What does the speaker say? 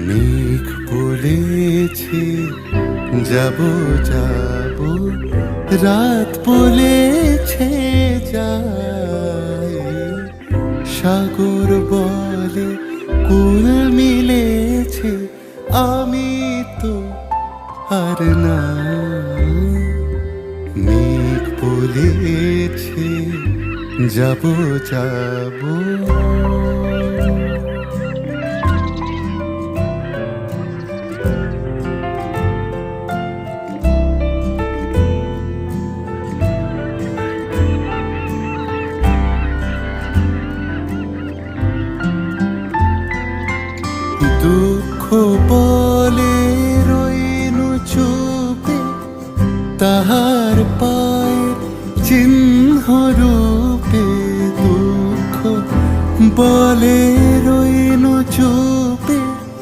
মেঘ বলেছে যাব যাব, রাত বলেছে যায়, সাগর বলে কুল মিলেছে, আমি তো আর না। মেঘ বলেছে যাব যাব। দুঃখ